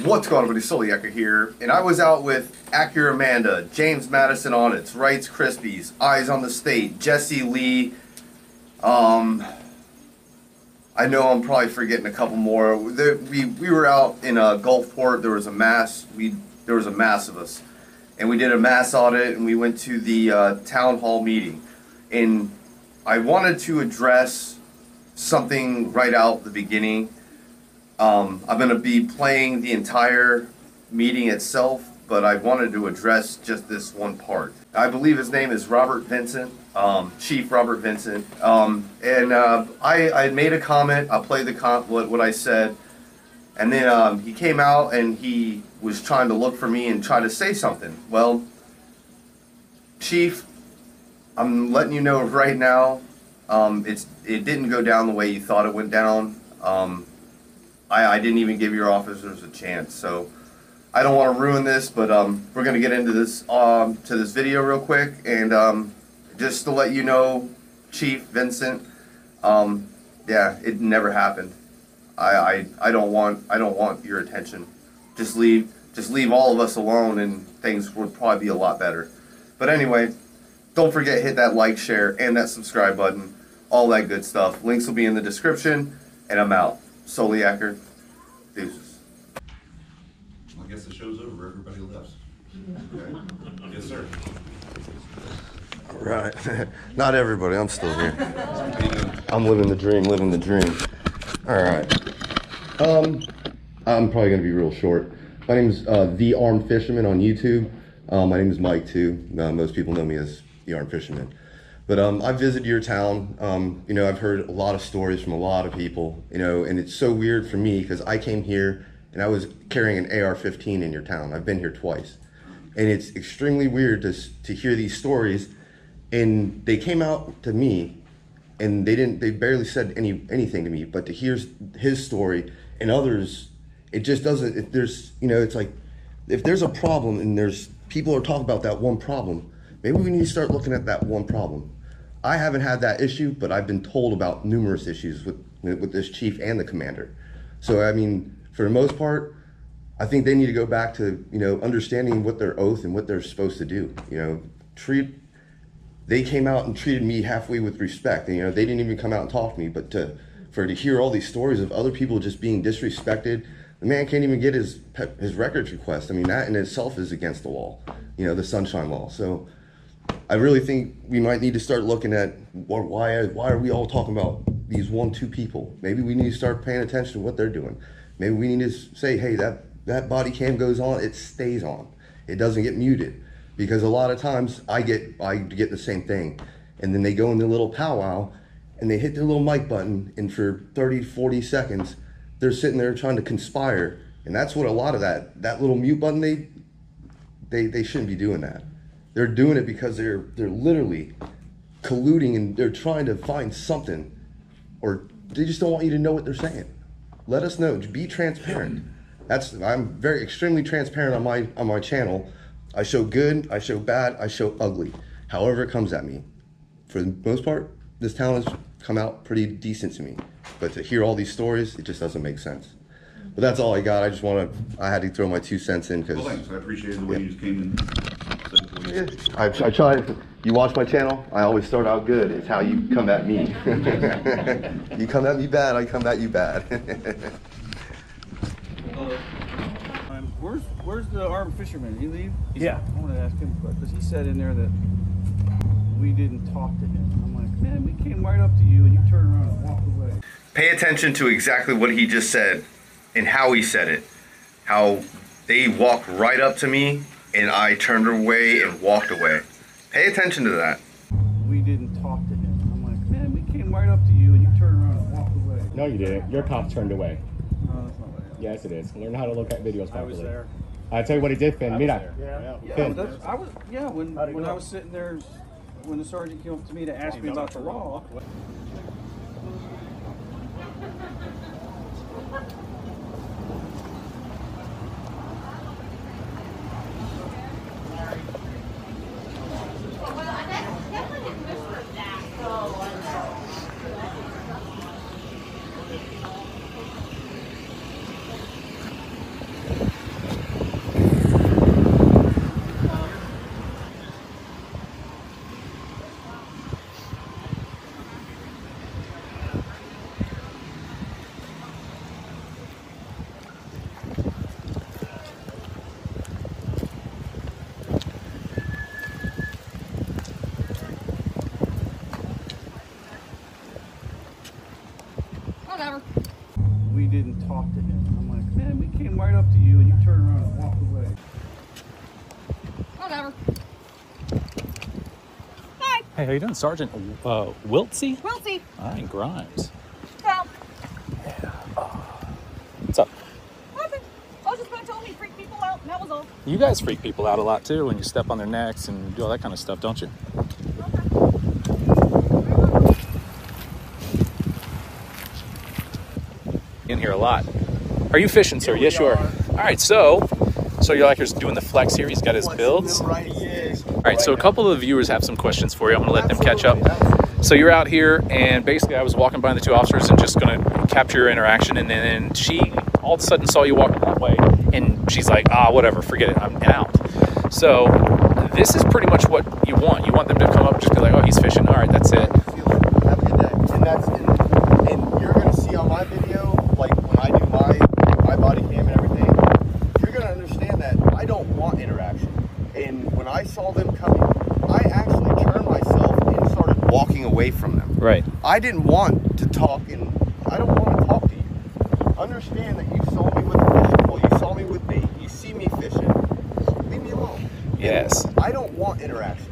What's going on, everybody? Acura here, and I was out with Acura Amanda, James Madison Audits, Wright's Krispies, Eyes on the State, Jesse Lee. I know I'm probably forgetting a couple more. We were out in Gulfport. There was a mass. There was a mass of us, and we did a mass audit, and we went to the town hall meeting, and I wanted to address something right out the beginning. I'm going to be playing the entire meeting itself, but I wanted to address just this one part. I believe his name is Robert Vincent, Chief Robert Vincent, and I made a comment. I played what I said, and then he came out and he was trying to look for me and try to say something. Well, Chief, I'm letting you know right now, it didn't go down the way you thought it went down. I didn't even give your officers a chance, so I don't want to ruin this, but we're going to get into this this video real quick, and just to let you know, Chief Vincent, yeah, it never happened. I don't want your attention. Just leave all of us alone, and things would probably be a lot better. But anyway, don't forget, hit that like, share, and that subscribe button, all that good stuff. Links will be in the description, and I'm out. Acura, deuces. I guess the show's over. Everybody left. Okay. Yes, sir. All right. Not everybody. I'm still here. I'm living the dream. Living the dream. All right. I'm probably gonna be real short. My name is The Armed Fisherman on YouTube. My name is Mike too. Most people know me as The Armed Fisherman. But I visited your town. You know, I've heard a lot of stories from a lot of people, you know, and it's so weird for me because I came here and I was carrying an AR-15 in your town. I've been here twice. And it's extremely weird to hear these stories, and they came out to me and they barely said anything to me, but to hear his story and others, it just doesn't, you know, it's like, if there's a problem and people are talking about that one problem, maybe we need to start looking at that one problem. I haven't had that issue, but I've been told about numerous issues with this chief and the commander. So, I mean, for the most part, I think they need to go back to, you know, understanding what their oath and what they're supposed to do. You know, they came out and treated me halfway with respect. And, you know, they didn't even come out and talk to me, but to hear all these stories of other people just being disrespected, the man can't even get his records request. I mean, that in itself is against the law, you know, the Sunshine Law. So I really think we might need to start looking at why are we all talking about these 1-2 people? Maybe we need to start paying attention to what they're doing. Maybe we need to say, hey, that body cam goes on, it stays on. It doesn't get muted. Because a lot of times I get the same thing. And then they go in their little powwow and they hit their little mic button, and for 30, 40 seconds, they're sitting there trying to conspire. And that's what a lot of that little mute button, they shouldn't be doing that. They're doing it because they're literally colluding and they're trying to find something, or they just don't want you to know what they're saying. Let us know. Be transparent. I'm extremely transparent on my channel. I show good, I show bad, I show ugly. However it comes at me. For the most part, this town has come out pretty decent to me. But to hear all these stories, it just doesn't make sense. But that's all I got. I had to throw my 2 cents in because. Well, thanks. I appreciate the way you just came in. Yeah, I try. You watch my channel, I always start out good. It's how you come at me. You come at me bad, I come at you bad. Where's the armed fisherman? Did he leave? Yeah. I want to ask him a question, because he said in there that we didn't talk to him. I'm like, man, we came right up to you and you turned around and walked away. Pay attention to exactly what he just said and how he said it. How they walked right up to me and I turned away and walked away. Pay attention to that. We didn't talk to him. I'm like, man, we came right up to you and you turned around and walked away. No, you didn't. Your cop turned away. No, that's not what happened. Yes, it is. Learn how to look at videos properly. I was there. I tell you what he did, Finn. Mira. Yeah, when I was sitting there, when the sergeant came up to me to ask me about the law. Hey, how you doing, Sergeant Wiltsey? Wiltsey. All right, Grimes. Well, What's up? nothing. I was just going to tell him he freaked people out, and that was all. You guys freak people out a lot too when you step on their necks and do all that kind of stuff, don't you? In here a lot. Are you fishing, sir? Yes, you are. All right, so you're like you're doing the flex here. He's got his builds. All right, so a couple of the viewers have some questions for you. I'm gonna let them catch up. So you're out here, and basically I was walking by the two officers and just gonna capture your interaction, and then she all of a sudden saw you walking that way, and she's like, whatever, forget it, I'm out. So this is pretty much what you want. You want them to come up and just be like, oh, he's fishing. All right, that's it. Have a good day. And you're gonna see on my video, like when I do my body cam and everything, you're gonna understand that I don't want interaction. And when I saw them coming, I actually turned myself and started walking away from them. Right. I didn't want to talk, and I don't want to talk to you. Understand that you saw me with a fishing pole, you saw me with bait, you see me fishing. Leave me alone. Yes. I don't want interaction.